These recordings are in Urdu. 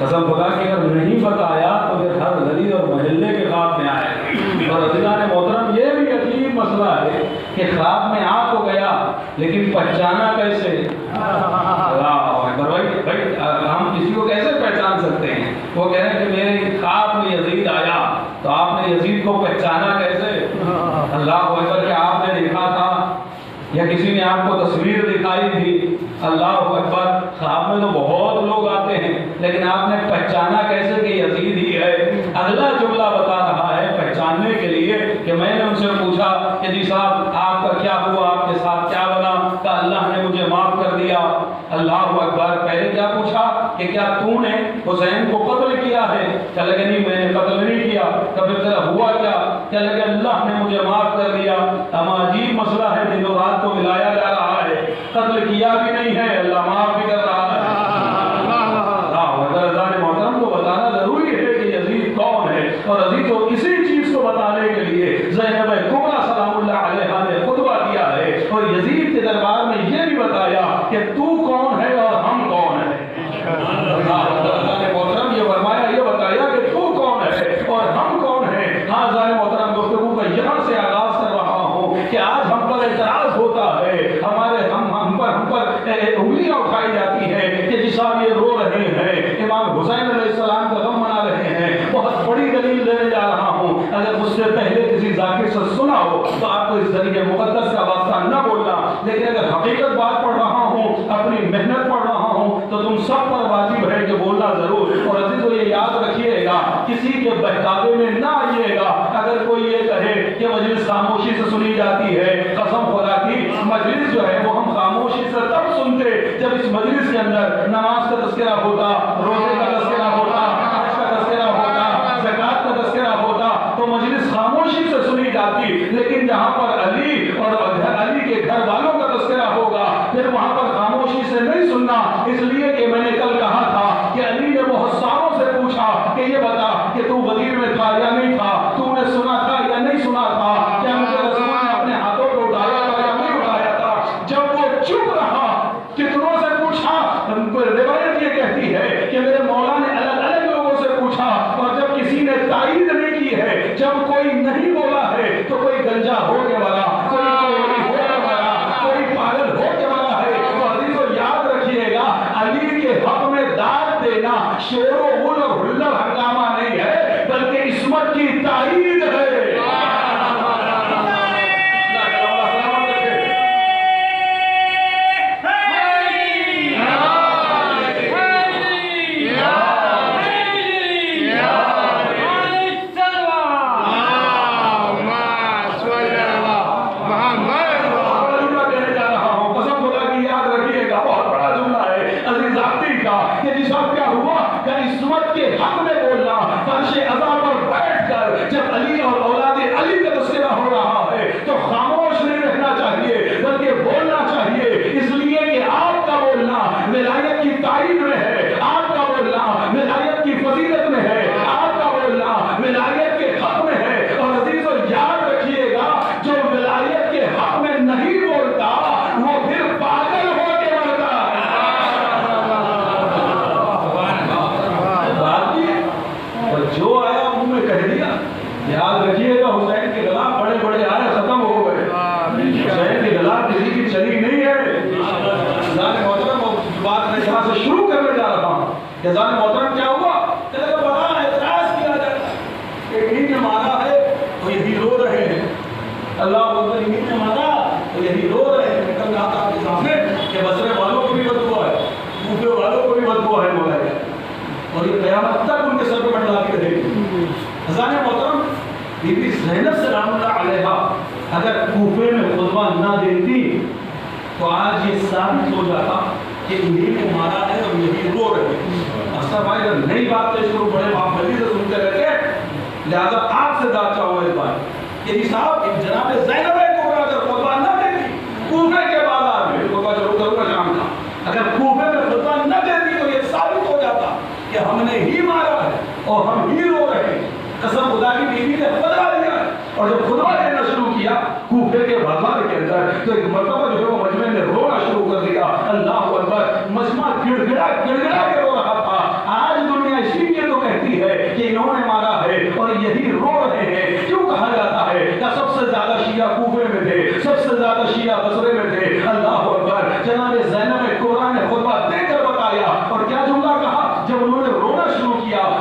قسم خدا کی اگر نہیں بتایا تو پھر ہر گلی اور محلے کے خواب میں آئے گا۔ اور عزیزان محترم یہ بھی عجیب مسئلہ ہے کہ خواب میں آ تو گیا لیکن پہچانا کیسے؟ بھائی ہم کسی کو کیسے پہچان سکتے ہیں؟ وہ کہہ رہے ہیں کہ میرے خواب میں یزید آیا، تو آپ نے یزید کو پہچانا کیسے؟ اللہ اکبر، کہ آپ نے دیکھا تھا یا کسی نے آپ کو تصویر دکھائی تھی؟ اللہ اکبر، خواب میں تو بہت لوگ آتے ہیں لیکن آپ نے پہچانا کیسے کہ یزید ہی ہے؟ اگلا جملہ بتا رہا ہے پہچاننے کے لیے کہ میں نے ان سے پوچھا کہ جی صاحب آپ کا کیا ہوا، آپ کے ساتھ کیا بنا؟ کہ اللہ نے مجھے معاف کر دیا۔ اللہ اکبر، پہلے کیا پوچھا کہ کیا تو نے حسین کو قتل کیا ہے؟ کہنے لگے نہیں میں نے قتل نہیں کیا۔ کبھی تیرا ہوا کیا؟ کہنے لگے اللہ نے مجھے معاف کر دیا۔ اما عجیب مسئلہ ہے، دن و رات کو ملایا جا رہا ہے، قتل کیا بھی نہیں ہے، اللہ معاف بھی کر رہا ہے۔ محترم کو بتانا ضروری ہے کہ یزید کون ہے، اور عزیز کو اسی چیز کو بتانے کے لیے زینب کبریٰ سلام اللہ علیہا نے خطبہ دیا ہے اور یزید کے دربار میں یہ بھی بتایا کہ تو کون ہے اور ہم کون ہیں۔ محترم یہ فرمایا، یہ بتایا کہ تو کون ہے اور ہم کون ہیں۔ ہاں زائر محترم، گفتگو کا یہاں سے آغاز کر رہا ہوں کہ آج ہم پر اعتراض ہوتا ہے، ہم پر انگلیاں اٹھائی جاتی ہیں کہ جی صاحب یہ رو رہے ہیں، امام حسین علیہ السلام کا غم منا رہے ہیں۔ بہت بڑی دلیل دینے جا رہا ہوں، اگر مجھ سے پہلے کسی ذاکر سے سنا ہو تو آپ کو اس ذریعے مقدس کا واسطہ نہ بولنا، لیکن اگر حقیقت بات پڑھ رہا ہوں، اپنی محنت پڑھ رہا ہوں، تو تم سب پر واجب ہے کہ بولنا ضرور۔ اور عزیزو یہ یاد رکھیے گا، کسی کے بہکاوے میں نہ آئیے گا۔ اگر کوئی یہ کہے کہ مجلس خاموشی سے سنی جاتی ہے، قسم خدا کی مجلس جو ہے وہ ہم خاموشی سے تب سنتے جب اس مجلس کے اندر نماز کا تذکرہ ہوتا، روزے کا تذکرہ ہوتا، حج کا تذکرہ ہوتا، زکوٰۃ کا تذکرہ ہوتا، تو مجلس خاموشی سے سنی جاتی۔ لیکن جہاں پر علی اور علی کے گھر والوں کا تذکرہ ہوگا پھر وہاں پر خاموشی سے نہیں سننا، اس لیے کہ میں نے کل کہا تھا کہ علی نے بہت ساروں سے پوچھا کہ یہ بتا کہ تو غدیر میں تھا یا نہیں تھا، تو نے سنا تھا یا نہیں سنا تھا، کیا مجھے رسول نے اپنے ہاتھوں کو اٹھایا تھا یا نہیں اٹھایا تھا؟ جب وہ چپ رہا، کتنوں سے پوچھا، روایت یہ کہتی ہے کہ میرے مولا نے الگ الگ لوگوں سے پوچھا، اور جب کسی نے تائید نہیں کی ہے، جب کوئی نہیں بولا ہے تو کوئی گنجا ہو کے والا، کوئی ہو کے والا، کوئی پاگل ہو کے والا ہے۔ تو عزیزو یاد رکھیے گا، علی کے حق میں داد دینا شور و غل اور ہلڑ ہنگامہ نہیں ہے، بلکہ عصمت کی تائید ہے۔ عصمت کے حق میں بولنا، فرش عزا پر بیٹھ کر جب علی اور اولاد علی کا تذکرہ ہو رہا ہے تو خاموش نہیں رہنا چاہیے بلکہ بولنا چاہیے، اس لیے کہ آپ کا بولنا ولایت کی تائید میں ہے، آپ کا بولنا ولایت کی فضیلت میں ہے، آپ کا بولنا ولایت کے حق میں ہے۔ اور عزیزو یاد رکھیے گا، جو ولایت کے حق میں نہیں بولتا وہ پھر پاگل ہو کے مرتا ہے۔ جو آیا منہ میں کہہ دیا۔ یاد رکھیے گا، حسین کے غلاف بڑے بڑے آئے، ختم ہو گئے۔ حسین کے غلاف کسی کی چلی نہیں ہے۔ جان محترم بات میں یہاں سے شروع کرنے جا رہا ہوں کہ جان محترم کیا ہوا؟ کہ بڑا اعتراض کیا جاتا کہ انہیں نے مارا ہے تو یہی رو رہے ہیں، اللہ اکبر، انہیں نے مارا تو یہی رو رہے ہیں۔ کل کہا تھا آپ کے سامنے کہ بصرے والوں کو بھی بددعا ہے، کوفے والوں کو بھی بددعا ہے مولا ہے، اور یہ قیامت تک ان کے سر پہ منڈلاتی رہے گی۔ حضرت محترم بی بی زینب سلام اللہ علیہا اگر کوفے میں خطبہ نہ دیتی تو آج یہ ثابت ہو جاتا کہ انہیں نے مارا ہے اور یہی رو رہے ہیں۔ اصل بھائی جب نئی بات ہے شروع بڑے باپ بلی سے سنتے رہتے، لہذا آپ سے داچا ہوا اس بات کہ جی صاحب جناب زینب کو اگر خطبہ نہ دیتی کوفے کے بازار میں، خطبہ ضرور کروں گا شام کا، اگر کوفے میں خطبہ نہ دیتی تو یہ ثابت ہو جاتا کہ ہم نے ہی مارا ہے اور ہم ہی رو رہے ہیں۔ قسم خدا کی بیوی نے خطبہ دیا ہے، اور جب خطبہ دینا شروع کیا کوفے کے بازار کے اندر تو ایک مرتبہ جو ہے وہ مجمع نے رونا شروع کر دیا۔ اللہ اکبر، مجمع گڑ گڑا کے رو رہا تھا۔ آج دنیا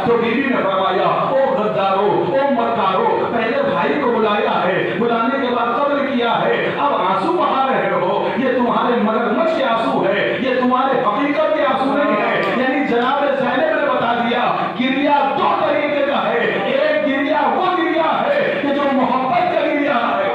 تو بیوی نے فرمایا او غدارو او مکارو، پہلے بھائی کو بلایا ہے، بلانے کے بعد قتل کیا ہے، اب آنسو بہا رہے ہو، یہ تمہارے مگرمچھ کے آنسو ہے، یہ تمہارے حقیقت کے آنسو نہیں ہے۔ یعنی جناب زینب نے بتا دیا گریا دو طریقے کا ہے، ایک گریا وہ گریا ہے کہ جو محبت کا گریا ہے۔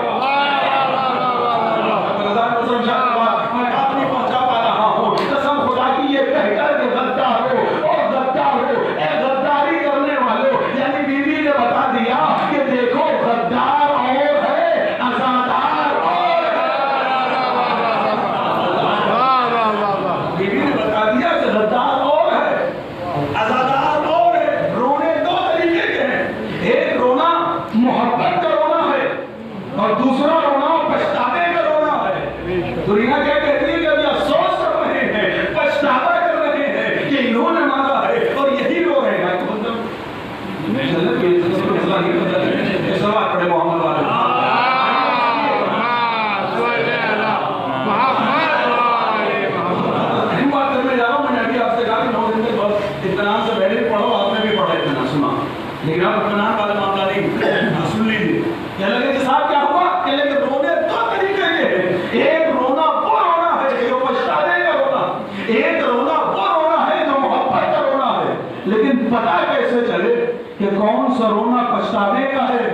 پتا کیسے چلے کہ کون سا رونا پچھتانے کا ہے؟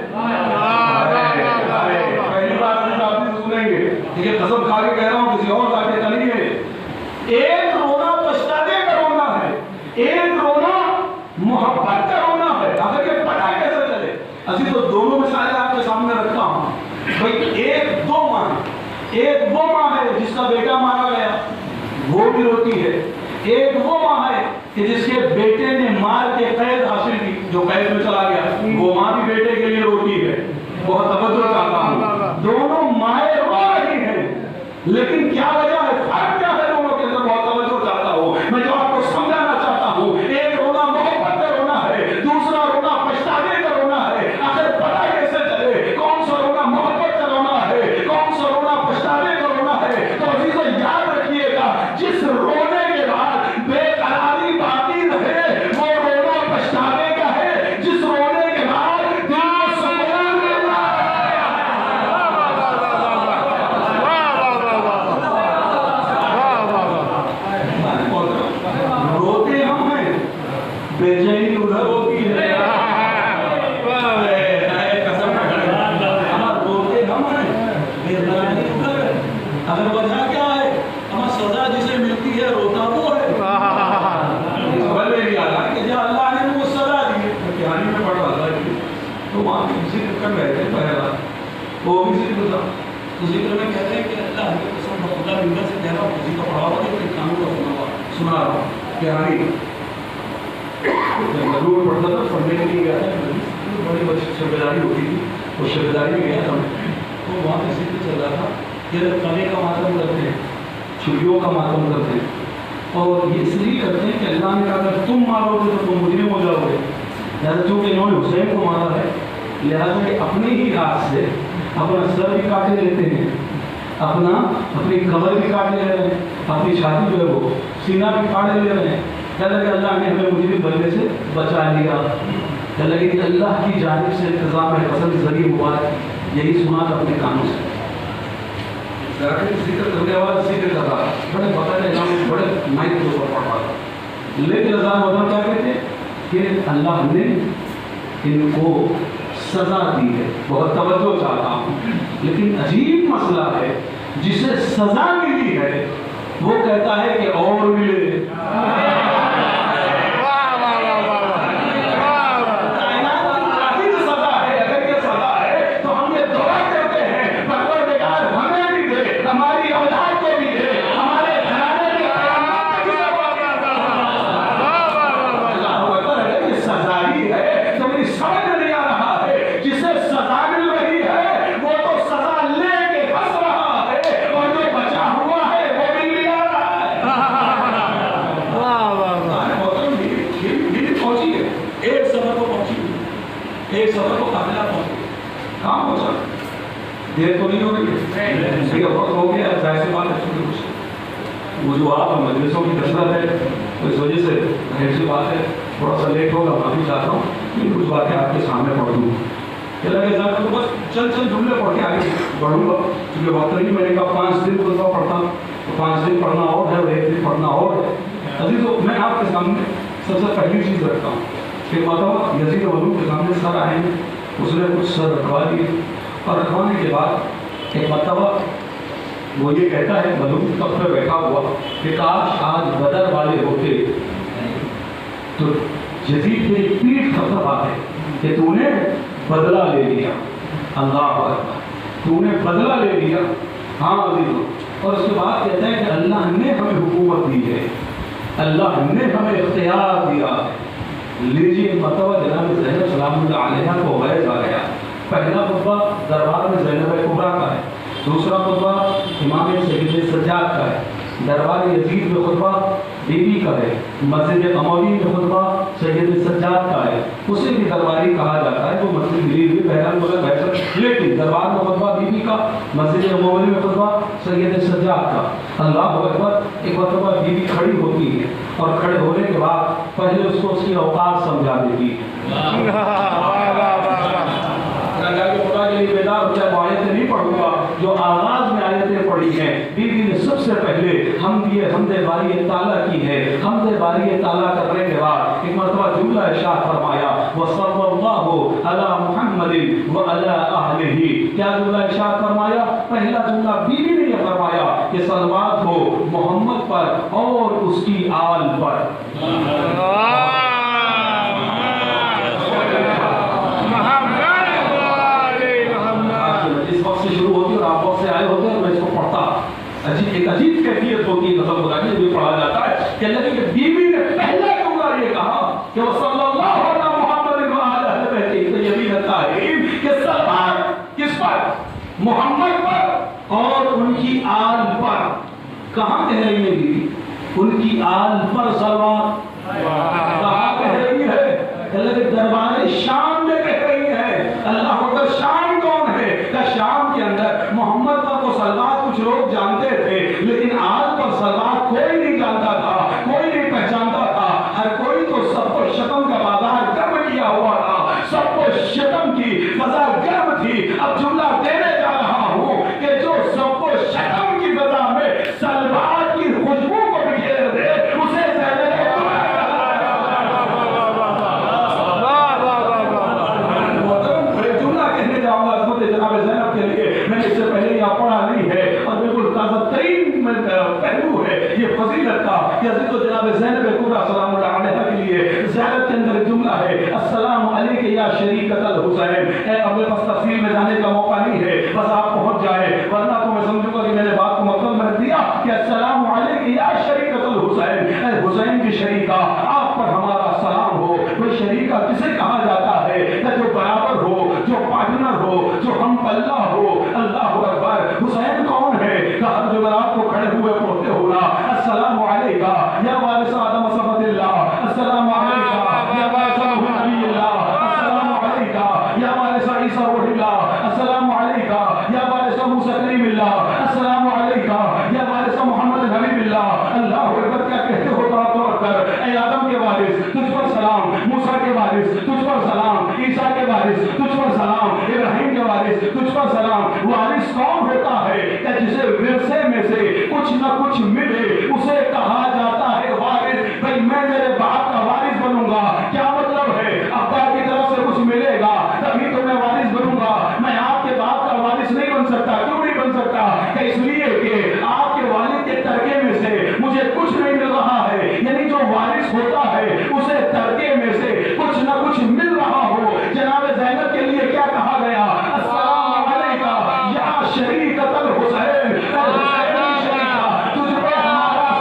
پہلی بار آپ سنیں گے، یہ قسم کھا کے کہہ رہا ہوں، کسی اور باتیں نہیں ہے۔ ایک رونا پچھتانے کا رونا ہے، ایک رونا محبت کا رونا ہے۔ اگر یہ پتا کیسے چلے؟ اسی تو دونوں مثالیں آپ کے سامنے رکھتا ہوں بھائی۔ ایک وہ ماں ہے جس کا بیٹا مارا گیا، وہ بھی روتی ہے۔ ایک وہ ماں ہے کہ جس کے بیٹے نے مار کے قید حاصل کی، جو قید میں چلا گیا، وہ ماں بھی بیٹے کے لیے روتی ہے۔ بہت توجہ چاہتا ہوں، دونوں مائیں رو رہی ہیں، لیکن کیا وجہ ہے؟ فرق کیا ہے دونوں کے اندر؟ بہت توجہ چاہتا ہوں، میں جو آپ کو سمجھانا چاہتا ہوں۔ ایک رونا محبت کا رونا ہے، دوسرا رونا پچھتانے کا رونا ہے۔ آخر پتہ کیسے چلے کون سا رونا محبت کا رونا ہے، کون سا رونا پچھتانے کا رونا ہے؟ تو عزیزو یاد رکھیے گا، جس رونے کے بعد بے قراری باقی رہے وہ رونا پچھتانے کا ہے، جس رونے کے بعد دل کو سکون ملتا ہے۔ روتے ہم ہیں، بے چینی ادھر ہوتی ہے۔ اگر وجہ کیا ہے؟ ہمیں سزا جسے ملتی ہے روتا وہ ہے۔ خبر میری آ رہا ہے کہ جب اللہ نے وہ سزا دی، کہانی میں پڑھ رہا تھا تو وہاں بھی ذکر کر رہے تھے پہلا، وہ بھی ذکر تھا، تو ذکر میں کہتے ہیں کہ اللہ کی قسم خدا بندہ سے کہہ رہا ہوں، کسی کا پڑھا ہوا نہیں، ایک کانوں کا سنا رہا ہوں کہانی۔ میں ضرور پڑھتا تھا، پڑھنے کے لیے گیا تھا، بڑی بڑی شبیداری ہوتی تھی، وہ شبیداری میں گیا تھا، تو وہاں پہ ذکر چل رہا تھا کہ کلے کا ماتم کرتے ہیں، چھریوں کا ماتم کرتے ہیں، اور یہ اس لیے کرتے ہیں کہ اللہ نے کہا اگر تم مارو گے تو تم مجرم ہو جاؤ گے، لہٰذا چونکہ انہوں نے حسین کو مارا ہے، لہٰذا کہ اپنے ہی ہاتھ سے اپنا سر بھی کاٹے لیتے ہیں، اپنی کمر بھی کاٹ لے رہے ہیں، اپنی چھاتی جو ہے وہ سینہ بھی پھاڑ لے رہے ہیں، کہتے کہ اللہ نے ہمیں مجرم بننے سے بچا لیا۔ کہتے کہ اللہ کی جانب سے انتظام ہے پسند ذریعہ مبارک، یہی سنا تھا اپنے کانوں سے۔ ذکر کرنے والا ذکر کر رہا، بڑے بقاعدہ امام بڑے مائک کے اوپر پڑھ رہا تھا، لیکن رضا مدن کیا کہتے ہیں کہ اللہ نے ان کو سزا دی ہے۔ بہت توجہ چاہتا ہوں، لیکن عجیب مسئلہ ہے، جسے سزا ملی ہے وہ کہتا ہے کہ اور ملے۔ دیر تو نہیں ہو رہی ہے، وقت ہو گیا، ظاہر سی بات ہے، وہ جو آپ مجلسوں کی کثرت ہے تو اس وجہ سے ظاہر سی بات ہے تھوڑا سا لیٹ ہوگا، معافی چاہتا ہوں، لیکن کچھ باتیں آپ کے سامنے پڑھ دوں کہ لگے صاحب تو بس چند جملے پڑھ کے آگے بڑھوں گا، کیونکہ وقت نہیں، میں نے کہا 5 دن خطبہ پڑھتا تو 5 دن پڑھنا اور ہے اور 1 دن پڑھنا اور ہے۔ عزیزو، میں آپ کے سامنے سب سے پہلی چیز رکھتا ہوں کہ مرتبہ یزید ولود کے سامنے سر آئے ہیں، اس نے کچھ سر رکھوا دیے، اور رکھوانے کے بعد ایک مرتبہ وہ یہ کہتا ہے ولود تب پہ بیٹھا ہوا کہ کاش آج بدر والے ہوتے تو یزید کی پیٹھ تھپتھپا ہے کہ تو نے بدلہ لے لیا۔ اللہ اکبر، تو نے بدلہ لے لیا۔ ہاں عزیزو، اور اس کے بعد کہتا ہے کہ اللہ نے ہمیں حکومت دی ہے، اللہ نے ہمیں اختیار دیا ہے۔ لیجیے مرتبہ جناب زینب سلام اللہ علیہ کو غیظ آ گیا۔ پہلا خطبہ دربار میں زینب کبریٰ کا ہے، دوسرا خطبہ امام سید سجاد کا ہے، دربار یزید میں خطبہ بی بی کا ہے، مسجد اموی میں خطبہ سید سجاد کا ہے، اسے بھی درباری کہا جاتا ہے، وہ مسجد ملی ہوئی بہرحال بولا بہتر، لیکن دربار میں خطبہ بی بی کا، مسجد اموی میں خطبہ سید سجاد کا۔ اللہ اکبر، ایک مرتبہ بی بی کھڑی ہوتی ہے اور کھڑے ہونے کے بعد پہلے اس کو اس کی اوقات سمجھا دیتی ہے۔ خدا کے لیے بیدار ہو جائے، وہ آیتیں نہیں پڑھوں گا جو آغاز میں آیتیں پڑھی ہیں۔ بی بی نے سب سے پہلے حمد باری تعالیٰ کی ہے، حمد باری تعالیٰ کرنے کے بعد ایک مرتبہ جملہ ارشاد فرمایا وصلی اللہ علی محمد وعلی اہلہ۔ کیا جملہ ارشاد فرمایا؟ پہلا جملہ بی بی نے یہ فرمایا کہ صلوات ہو محمد پر اور اس کی آل پر۔ ایک عجیب کیفیت ہوتی ہے نظم قرآن میں بھی پڑھا جاتا ہے کہ اللہ کی بیوی نے پہلا جملہ یہ کہا کہ وہ صلی اللہ علیہ محمد وعلی اہل بیتہ، تو یہ بھی رہتا ہے کہ صلوات کس پر؟ محمد پر اور ان کی آل پر۔ کہاں کہہ رہی ہے بیوی؟ ان کی آل پر صلوات کہاں کہہ رہی ہے؟ اللہ کے دربار شام میں کہہ رہی ہے۔ اللہ اکبر، شام کون ہے؟ کہ شام کے اندر محمد پر کو صلوات کچھ لوگ جانتے تھے، لیکن آج پر صلوات کوئی نہیں جانتا تھا، کوئی نہیں پہچانتا تھا، ہر کوئی تو سب کو شتم کا بازار گرم کیا ہوا تھا، سب کو شتم کی فضا گرم تھی۔ اب جملہ دینے جا رہا ہوں کہ جو سب کو شتم کی فضا میں صلوات کی خوشبو کو بکھیر دے، اسے جناب زینب کے لیے میں نے اس سے پہلے یہاں پڑھا نہیں ہے اور بالکل تازہ ترین پہلو ہے یہ فضیلت کا کہ حضرت جناب زینب کبریٰ سلام اللہ علیہ کے لیے زیارت کے اندر جملہ ہے السلام علیک یا شریکۃ الحسین۔ اب میرے پاس تفصیل میں جانے کا موقع نہیں ہے، بس آپ پہنچ جائے، ورنہ تو میں سمجھوں گا کہ میں نے بات کو مطلب میں دیا کہ السلام علیک یا شریکۃ الحسین، اے حسین کی شریکہ آپ پر ہمارا سلام ہو۔ وہ شریکہ کسے کہا جاتا ہے؟ جو برابر ہو، جو پارٹنر ہو، جو ہم پلہ ہو۔ اللہ اکبر، حسین کون ہے؟ کہ ہر جمعرات کو کھڑے ہوئے پڑھتے ہونا السلام علیکہ یا وارث آدم صفوت اللہ، السلام علیکہ یا وارث نبی اللہ، السلام علیکہ یا وارث عیسیٰ روح اللہ، السلام علیکہ یا وارث موسیٰ کلیم اللہ، السلام علیکہ یا وارث محمد حبیب اللہ۔ اللہ اکبر، کیا کہتے ہو طور پر؟ اے آدم کے وارث تجھ پر سلام، موسیٰ کے وارث تجھ پر سلام، عیسیٰ کے وارث تجھ پر سلام، ابراہیم کے وارث تجھ پر سلام۔ وارث کون ہوتا ہے؟ کہ جسے ورثے میں سے کچھ نہ کچھ ملے اسے کہا جاتا ہے وارث۔ بھئی میں میرے باپ کا وارث بنوں گا، کیا مطلب ہے؟ ابا کی طرف سے کچھ ملے گا تبھی تو میں وارث بنوں گا، میں آپ کے باپ کا وارث نہیں بن سکتا۔ کیوں نہیں بن سکتا؟ کہ اس لیے کہ آپ کے والد کے ترکے میں سے مجھے کچھ نہیں مل رہا ہے، یعنی جو وارث ہوتا ہے اسے ترکے میں سے کچھ نہ کچھ مل رہا ہو۔ جناب زینب کے لیے کیا کہا گیا؟ السلام علیکہ یا شریکۃ الحسین، تجھ پر ہمارا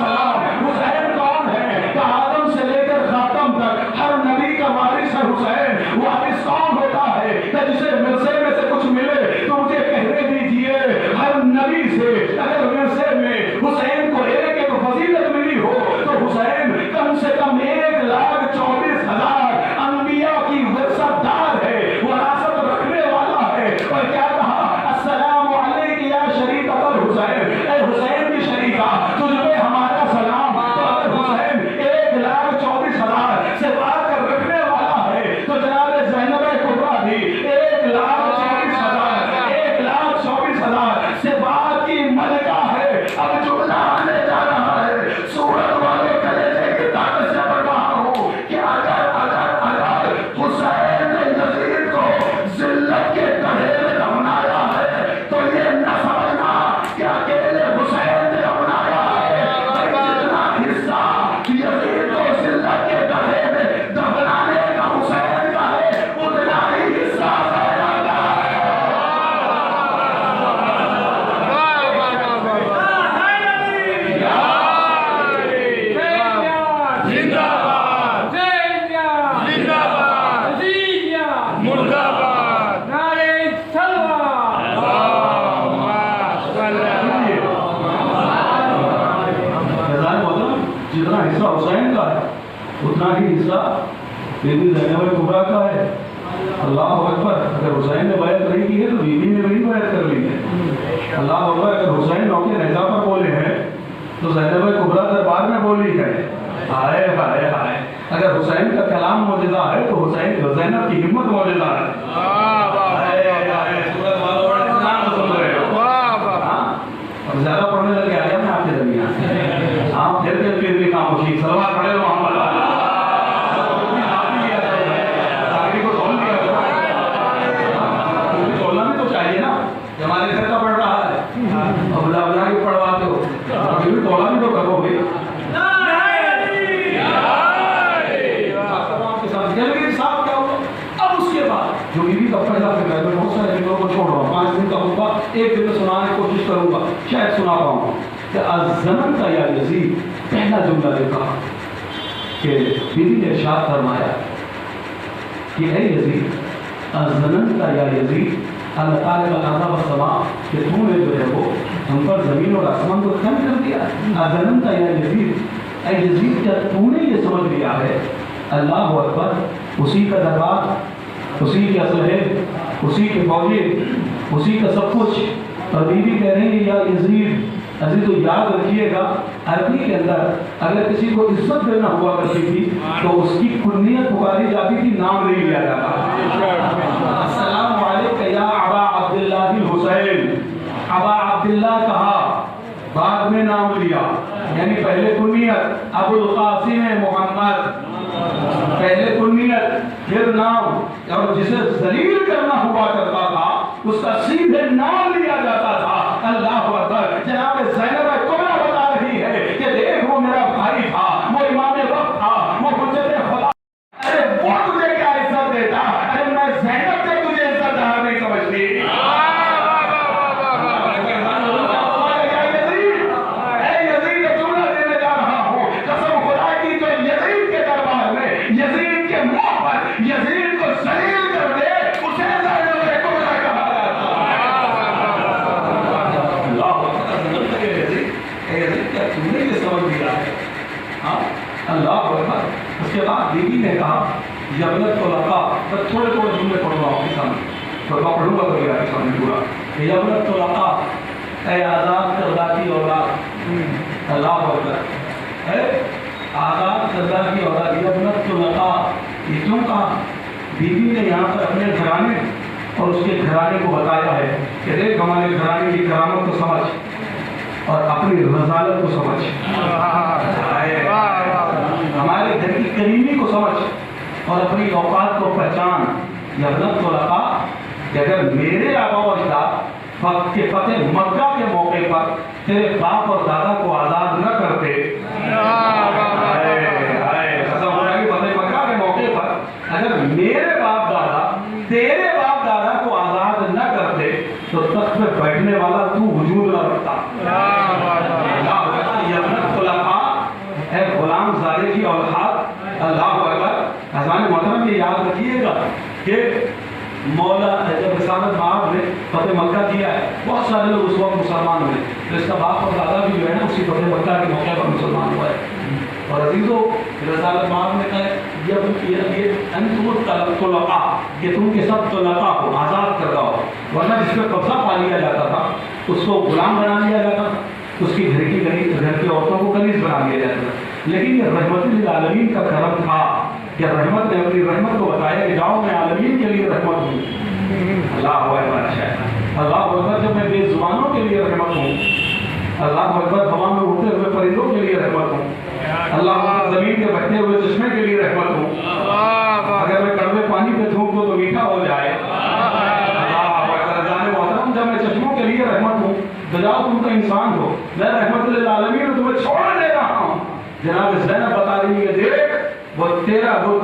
حصہ بیوی زینب کبریٰ کا ہے. اللہ اکبر. اگر حسین نے بیعت نہیں کی ہے تو بیوی نے بھی بیعت کر لی ہے. اللہ اکبر. اگر حسین نوکے نیزہ پر بولے ہیں تو زینب کبریٰ دربار میں بولی ہے. ہائے ہائے ہائے. اگر حسین کا کلام معجزہ ہے تو حسین زینب کی ہمت معجزہ ہے. زیادہ پڑھنے لگے آیا میں آپ کے درمیان. آپ پھر بھی خاموشی سلوات پڑھے لو محمد بولنا بھی تو چاہیے نا. ہمارے گھر کا پڑھ رہا ہے اب بلا بلا کے پڑھواتے ہو. ابھی بھی تولا بھی تو کرو گے. اب اس کے بعد جو بیوی کا پہلا فکر ہے، میں بہت سارے فکروں کو چھوڑ رہا ہوں. 5 دن کا خطبہ ایک دن میں سنانے کی کوشش کروں گا، شاید سنا پاؤں کہ الزمن کا یا یزید پہلا جملہ دیکھا کہ بیوی نے ارشاد فرمایا کہ اے یزید الزمن کا یا یزید اللہ تعالیٰ کا عذاب السماء کہ تو نے جو ہے وہ ہم پر زمین اور آسمان کو تنگ کر دیا. الزمن کا یا یزید اے یزید کیا تو نے یہ سمجھ لیا ہے اللہ اکبر اسی کا دربار، اسی کے اسلحے، اسی کے فوجی، اسی کا سب کچھ. اور بیوی کہہ رہی ہے یا یزید عزیز تو یاد رکھیے گا عربی کے اندر اگر کسی کو عزت دینا ہوا کرتی تھی تو اس کی کنیت پکاری جاتی تھی، نام نہیں لیا جاتا. السلام علیکم یا ابا عبداللہ الحسین. ابا عبداللہ کہا بعد میں نام لیا، یعنی پہلے کنیت ابو القاسم محمد، پہلے کنیت پھر نام. اور جسے ذلیل کرنا ہوا کرتا تھا اس کا سیدھے نام لیا جاتا تھا. اللہ اکبر. جناب زینب کبریٰ بتا رہی ہے کہ دیکھ وہ میرا بھائی تھا، وہ امام وقت تھا، وہ حجت خدا. ارے وہ تجھے کیا عزت دیتا؟ ارے میں زینب سے تجھے عزت دار نہیں سمجھتی. یزید کو ذلیل کر دے اسے زینب کبریٰ کہا جاتا. اللہ یزید کیا تم نے یہ سمجھ لیا ہے؟ اللہ اکبر. اس کے بعد بیوی نے کہا یبنت طلقاء. میں تھوڑے جملے پڑھ رہا ہوں آپ کے سامنے، خطبہ پڑھوں گا تو آپ کے سامنے پورا. یبنت طلقاء اے آزاد کردہ کی اولاد. اللہ اکبر. اے آزاد کردہ کی اولاد یبنت طلقاء. یہ کیوں کہا؟ بیوی نے یہاں پر اپنے گھرانے اور اس کے گھرانے کو بتایا ہے کہ دیکھ ہمارے گھرانے کی کرامت کو سمجھ اور اپنی رضالت کو سمجھ، ہمارے گھر کی کریمی کو سمجھ اور اپنی اوقات کو پہچان. یبنت طلقاء کہ اگر میرے آبا و اجداد فتح مکہ کے موقع پر تیرے باپ اور دادا کو آزاد نہ کرتے، اگر میرے باپ دادا تیرے باپ دادا کو آزاد نہ کرتے تو تخت پہ بیٹھنے والا تو وجود نہ رکھتا. یبنت طلقاء اے غلام زادے کی اولاد. اللہ اکبر. حضرات محترم یہ یاد رکھیے گا کہ مولا جب رسالت مآب نے فتح مکہ کیا ہے بہت سارے لوگ اس وقت مسلمان ہوئے، تو اس کا باپ اور دادا بھی جو ہے نا اسی فتح مکہ کے موقع پر مسلمان ہوا ہے. اور عزیزو رسالت مآب نے کہا یہ انتم الطلقاء کہ تم کے سب طلقاء کو آزاد کر رہا ہو، ورنہ جس پہ قبضہ پا لیا جاتا تھا اس کو غلام بنا لیا جاتا تھا، اس کی گھر کی عورتوں کو کنیز بنا لیا جاتا تھا. لیکن یہ رحمت للعالمین کا کرم تھا کہ رحمت نے اپنی رحمت کو بتایا کہ جاؤ میں عالمین کے لیے رحمت ہوں. اللہ اکبر. اللہ اکبر. جب میں بے زبانوں کے لیے رحمت ہوں، اللہ اکبر. ہوا میں اڑتے ہوئے پرندوں کے لیے رحمت ہوں. اللہ اکبر. زمین کے بہتے ہوئے چشمے کے لیے رحمت ہوں. اگر میں کڑوے پانی پہ تھوک دوں تو میٹھا ہو جائے. اللہ اکبر. محترم جب میں چشموں کے لیے رحمت ہوں تو جاؤ تم تو انسان ہو، میں رحمت للعالمین تمہیں چھوڑ دے رہا ہوں. جناب زینب بتا رہی ہے دیکھ وہ تیرا وہ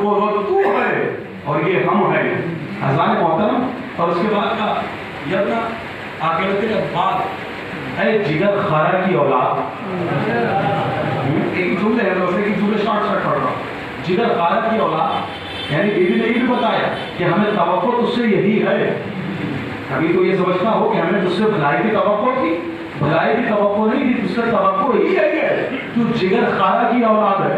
تو ہے اور یہ ہم ہیں. حضرات محترم. اور اس کے بعد کا یبنا آگے کے بعد اے جگر خارا کی اولاد. ایک جملے ہے دوسرے کی جملے شارٹ پڑھ رہا ہوں. جگر خارا کی اولاد یعنی بیوی نے یہ بھی بتایا کہ ہمیں توقع تجھ سے یہی ہے. کبھی تو یہ سمجھنا ہو کہ ہمیں تجھ سے بھلائی کی توقع تھی، بھلائی کی توقع نہیں تھی، تجھ سے توقع ہی ہے تو جگر خارا کی اولاد ہے.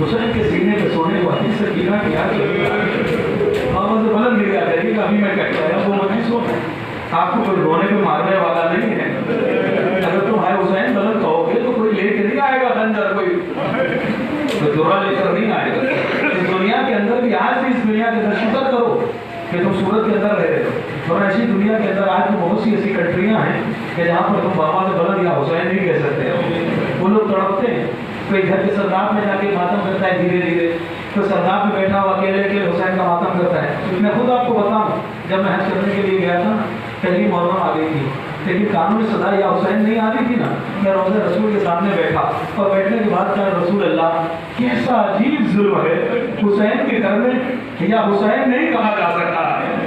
حسین کے سینے پہ سونے کو حدیث سکینہ کی یاد رکھیے، آواز بلند نہیں آ جائے گا، ابھی میں کہتا ہے وہ مجھے سو آپ کو کوئی رونے پہ مارنے والا نہیں ہے. اگر تم ہے حسین بلند کہو گے تو کوئی لے کے نہیں آئے گا خنجر، کوئی دورہ لے کر نہیں آئے گا. اس دنیا کے اندر بھی آج بھی اس دنیا کے اندر شکر کرو کہ تم صورت کے اندر رہے ہو. اور ایسی دنیا کے اندر آج بھی بہت سی ایسی کنٹریاں ہیں کہ جہاں پر تم بابا سے بلند یا حسین نہیں کہہ سکتے ہو. وہ لوگ تڑپتے ہیں، کوئی گھر کے سرداب میں جا کے ماتم کرتا ہے دھیرے دھیرے، تو سرداب میں بیٹھا ہوا اکیلے کے حسین کا ماتم کرتا ہے. میں خود آپ کو بتاؤں، جب میں حج کرنے کے لیے گیا تھا پہلی محرم آ گئی تھی، لیکن قانون صدا یا حسین نہیں آ رہی تھی نا. میں روزہ رسول کے سامنے بیٹھا اور بیٹھنے کے بعد کہا رسول اللہ کیسا عجیب ظلم ہے حسین کے گھر میں، یا حسین نہیں کہا جا سکتا ہے.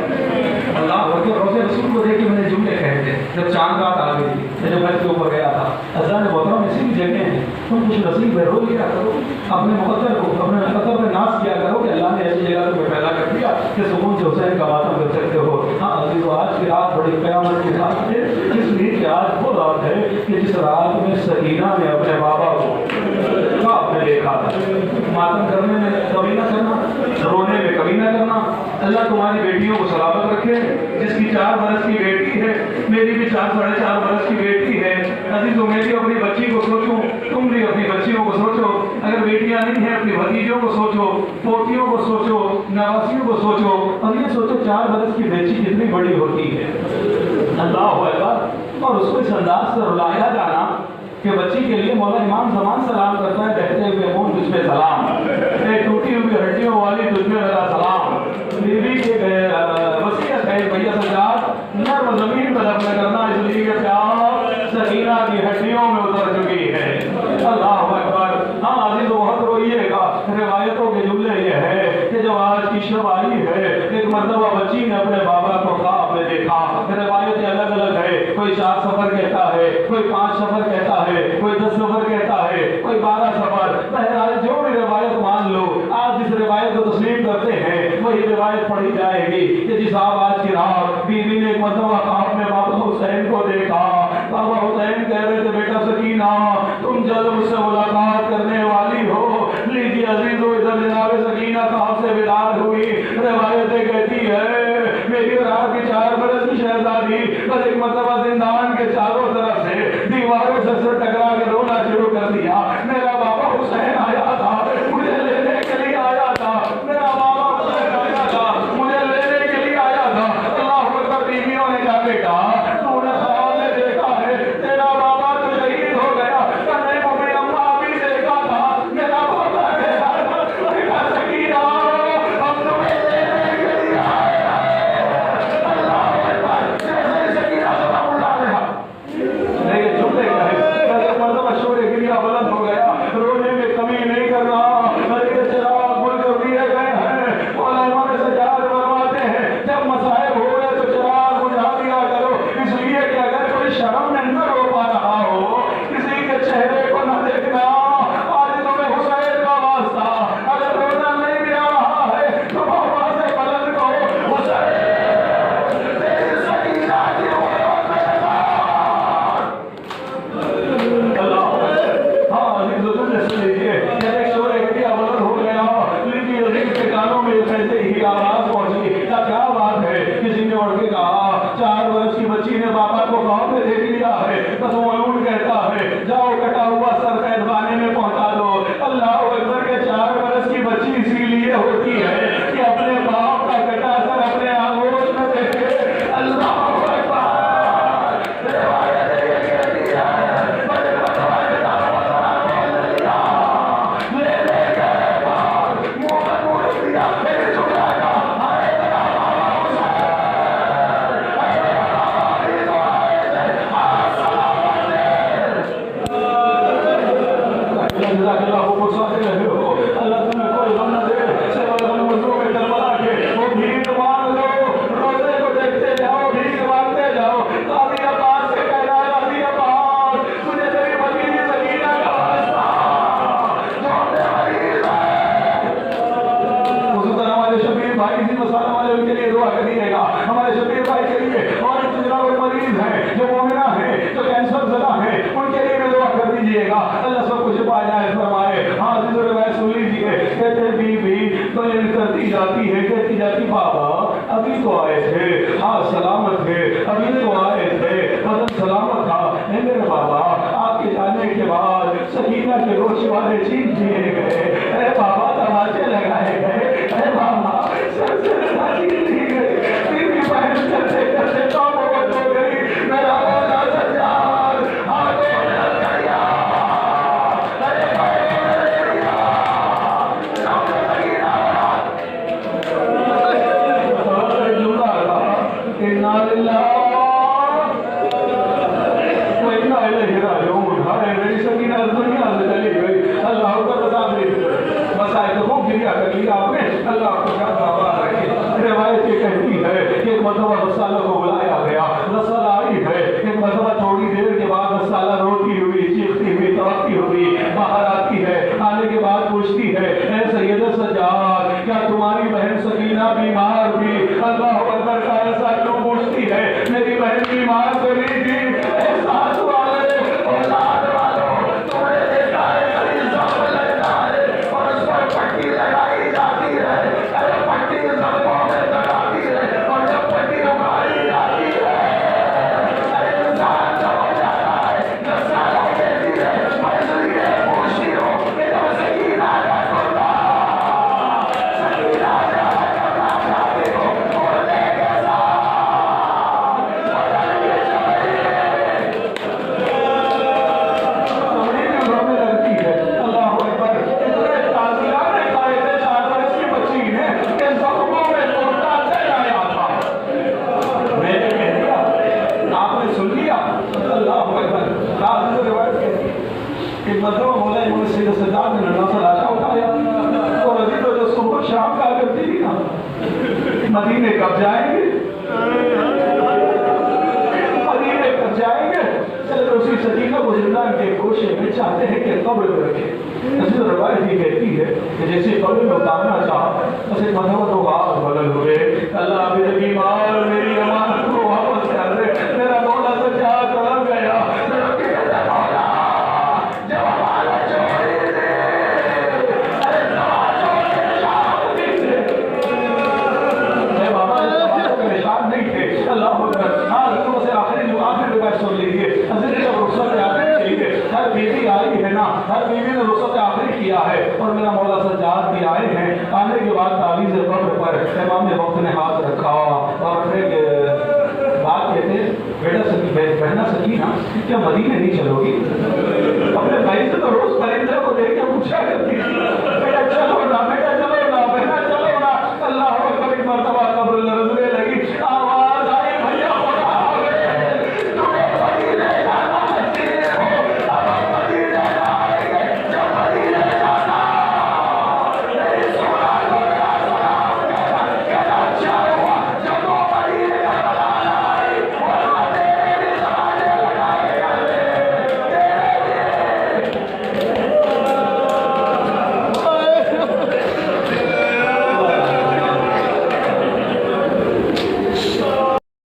اللہ روزے رسول کو دیکھ کے میں نے جملے کہے تھے جب چاند رات آ گئی تھی، میں جب حج کے اوپر گیا تھا. اللہ نے محترم ایسی بھی جگہ ہیں تم کچھ نصیب ہے رو لیا کرو، اپنے مقدر کو اپنے مقدر میں ناز کیا کرو کہ اللہ نے ایسی جگہ تمہیں پیدا کر دیا کہ سکون سے حسین کا ماتم کر سکتے ہو. ہاں عزیز، آج کی رات بڑی قیامت کی رات ہے، اس لیے کہ آج وہ رات ہے کہ جس رات میں سکینہ نے اپنے بابا کو اپنے دیکھا تھا. ماتم کرنے میں کبھی نہ کرنا، رونے میں کبھی نہ کرنا. اللہ تمہاری بیٹیوں کو سلامت رکھے. جس کی 4 برس کی بیٹی ہے، میری بھی 4-4.5 برس کی بیٹی ہے. عزیزوں میں بھی اپنی بچی کو سوچو، تم بھی اپنی بچیوں کو سوچو. اگر بیٹیاں نہیں ہیں اپنی بھتیجوں کو سوچو، پوتیوں کو سوچو، نواسیوں کو سوچو. اور یہ سوچو 4 برس کی بیٹی کتنی بڑی ہوتی ہے. اللہ اکبر. اور اس کو اس انداز سے رلایا جانا کہ بچی کے لیے مولا امام زمان سلام کرتا ہے بہتے ہوئے خون تجھ پہ سلام، اے ٹوٹی ہوئی ہڈیوں والی تجھ پہ میرا سلام. بیوی کے وصیت ہے بھیا سجاد نرم زمین پر دفن کرنا، اس لیے کہ پیار سکینہ کی ہڈیوں میں اتر چکی ہے. اللہ اکبر. ہاں عزیز بہت روئیے گا. روایتوں کے جملے یہ ہے کہ جب آج کی شب آئی ہے، ایک مرتبہ بچی نے اپنے بابا کو خواب میں دیکھا. روایتیں الگ الگ ہے، کوئی 4 سفر کہتا ہے، کوئی 5 سفر کہتا ہے، کوئی 10 سفر کہتا ہے، کوئی 12 سفر. بہرحال جو بھی روایت مان لو، آپ جس روایت کو تسلیم کرتے ہیں وہی روایت پڑھی جائے گی کہ جس آج کی رات بیوی نے ایک مرتبہ خواب میں بابا حسین کو دیکھا. بابا حسین کہہ رہے تھے بیٹا سکینہ تم جلد مجھ سے ملاقات کرنے والی ہو. لیجیے عزیزو ادھر جناب سکینہ خواب سے بیدار ہوئی. روایتیں کہتی ہے میری اور آپ کی 4 برس کی شہزادی بس ایک مرتبہ زندان کے چاروں طرف سے دیواروں سے ٹکرا کے رونا شروع کر دیا. میرا بابا حسین آیا تھا، مجھے لینے کے لیے آیا تھا. میرا بابا حسین آیا تھا، مجھے لینے کے لیے آیا تھا. اللہ اکبر. بیویوں نے کہا بیٹا تو نے خواب میں دیکھا ہے تیرا بابا تو شہید ہو گیا. نہیں ممی اماں بھی دیکھا تھا میرا بابا گیا. سکینہ ہم تمہیں لینے کے لیے آئے ہیں. اللہ اکبر. جیسے سکینہ سلام اللہ علیہا لیکن جملے کا ہے مرتبہ شور گریا بلند ہو گیا. رونے میں کمی نہیں کر رہا. چراغ بل کر دیے گئے ہیں. مولا امام سجاد فرماتے ہیں جب مصائب ہو گئے تو چراغ بجھا دیا کرو، اس لیے کہ اگر کوئی شرم میں نہ رو پا رہا ہو، کسی کے چہرے کو نہ دیکھنا. آج تمہیں حسین کا واسطہ اگر رونا نہیں بھی آ رہا ہے تو بابا سے بلند کہو حسین تیری سکینہ کی امت میں اللہ. ہاں عزیزو تم نے سن لیجیے ایک شور ایک بلند ہو گیا. لیکن عزیز کے کانوں میں ایسے ہی آواز پہنچی. کیا بات ہے؟ کسی نے اڑ کے کہا 4 برس کی بچی نے بابا کو خواب میں دیکھ لیا ہے. بس مولود کہتا ہے جاؤ کٹا ہوا سر قید خانے میں پہنچا دو. اللہ اکبر کے 4 برس کی بچی اسی لیے ہوتی ہے کہ اپنے باپ کا کٹا سر اپنے آغوش میں دیکھے. اللہ اکبر. ہمارے شبیر بھائی کے لیے اور مریض ہیں جو مومنہ ہیں جو کینسر زدہ ہیں ان کے لیے بھی دعا کر دیجیے گا. اللہ سب کو شفا عنایت فرمائے. ہاں عزیز و روایت سن لیجیے. ابھی تو آئے تھے، ہاں سلامت تھے، ابھی تو آئے تھے، بدن سلامت تھا۔ اے میرے بابا، آپ کے جانے کے بعد سکینہ کے گوشت والے چھین دیے گئے، اے بابا تماچے لگائے گئے، اے بابا سر سے چھین دی گئی، بیوی بہن کرتے کرتے کام ہو گئی، میرا مولا سجاد ہاتھوں میں دریا، ارے دریا، اِنَّا لِلَّهِ وَإِنَّا إِلَيْهِ راجعون۔ ہائے میری سکینہ اس دنیا سے چلی گئی، اللہ کا مسائل خوب گریا کر لیا آپ نے، اللہ آپ کو شاید آباد رکھے۔ روایت یہ کہتی ہے کہ ایک مرتبہ رسالہ کو بلایا گیا، رسالہ آئی ہے، ایک مرتبہ تھوڑی دیر کے بعد رسالہ روتی ہوئی، چیختی ہوئی، تڑپتی ہوئی باہر آتی ہے، آنے کے بعد پوچھتی ہے، اے سید سجاد کیا تمہاری بہن سکینہ بیمار تھی؟ اللہ اکبر کا ایسا کیوں پوچھتی ہے؟ میری بہن بیمار تو نہیں تھی، احساس والے اولاد والوں تم نے دیکھا ہے کبھی زخم لگتا ہے اور اس پر پٹی لگائی جاتی ہے، ارے پٹی زخموں میں لگاتی ہے اور جب پٹی اگائی جاتی ہے ارے انسان جب ہو جاتا ہے نسالہ کہتی ہے، میں اس لیے پوچھتی ہوں کہ جب سکینہ کا کرتا سکینہ کا کرنا چاہتی ہو مردے کے ساتھ بدل کے چمڑی رونے لگتی ہے۔ اللہ اکبر، اتنے تازیانے کھائے تھے 4 برس کی بچی نے کہ زخموں میں ٹوٹا چل آیا تھا۔ میں نے کہہ دیا، آپ نے سن لیا؟ اللہ اکبر، بعض روایت کہتی ہے کہ مرتبہ مولا امام سید سجاد نے ننا سے لاشا اٹھایا اور ابھی تو جو صبح شام کا کرتی تھی نا، مدینے کب جائیں گے، مدینے کب جائیں گے، چلے اسی سکینہ کو زندہ کے گوشے میں چاہتے ہیں کہ قبر میں رکھے۔ ایسی روایت یہ کہتی ہے کہ جیسے قبر میں اتارنا چاہا اسے مرتبہ تو آگ بدل ہوئے، اللہ میرے بیمار میری امانت کو واپس کر دے، میرا مولا سجاد تڑپ گیا، تڑپ کے کہتا مولا جب ہمارا چھوڑی دے، ارے نماز چھوڑ کے نشان نہیں تھے، اے بابا نماز کے نشان نہیں تھے۔ اللہ اکبر، ہاں حضرت سے آخری روایت سن لیجیے، حضرت جب رخصت آخری چاہیے، ہر بیوی آئی ہے نا، ہر بیوی نے رخصت آخری کیا ہے اور میرا مولا سجاد بھی آئے ہیں، آنے کے بعد تعویذ قبر پر امام وقت نے ہاتھ رکھا اور پھر بات کہتے ہیں بیٹا بہنا سکینہ کیا مدینے نہیں چلو گی؟